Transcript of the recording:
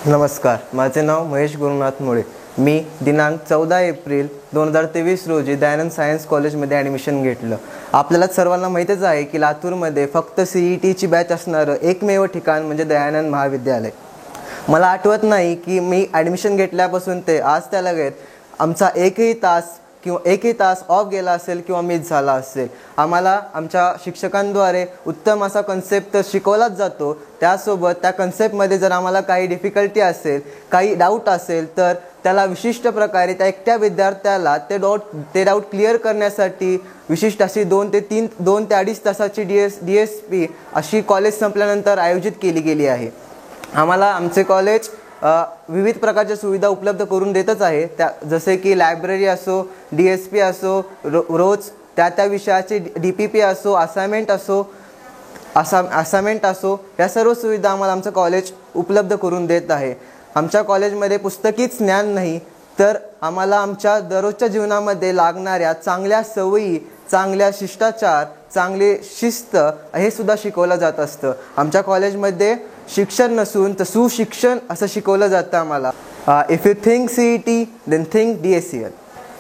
नमस्कार, माझे नाव महेश गुरुनाथ मुळे. मी दिनांक 14 एप्रिल 2023 रोजी दयानंद सायन्स कॉलेजमध्ये ॲडमिशन घेतलं. आपल्याला सर्वांना माहीतच आहे की लातूरमध्ये फक्त CETची बॅच असणारं एकमेव ठिकाण म्हणजे दयानंद महाविद्यालय. मला आठवत नाही की मी ॲडमिशन घेतल्यापासून ते आज त्या लगेच आमचा एकही तास ऑफ गेला असेल किंवा मिस झाला असेल. आम्हाला आमच्या शिक्षकांद्वारे उत्तम असा कन्सेप्ट शिकवलाच जातो. त्यासोबत त्या कन्सेप्टमध्ये जर आम्हाला काही डिफिकल्टी असेल, काही डाऊट असेल, तर त्याला विशिष्ट प्रकारे त्या एकट्या विद्यार्थ्याला ते डाऊट क्लिअर करण्यासाठी विशिष्ट अशी 2 ते 2.5 तासाची DSP अशी कॉलेज संपल्यानंतर आयोजित केली गेली आहे. आम्हाला आमचे कॉलेज विविध प्रकारच्या सुविधा उपलब्ध करून देतच आहे. त्या जसे की लायब्ररी असो, DSP असो, रोज त्या विषयाचे DPP असो, असाइनमेंट असो, या सर्व सुविधा आम्हाला आमचं कॉलेज उपलब्ध करून देत आहे. आमच्या कॉलेजमध्ये पुस्तकीच ज्ञान नाही, तर आम्हाला आमच्या दररोजच्या जीवनामध्ये लागणाऱ्या चांगल्या सवयी, चांगल्या शिष्टाचार, चांगले शिस्त हे सुद्धा शिकवलं जात असतं. आमच्या कॉलेजमध्ये शिक्षण नसून तर सुशिक्षण असं शिकवलं जातं आम्हाला. If you think CET then think DSCL.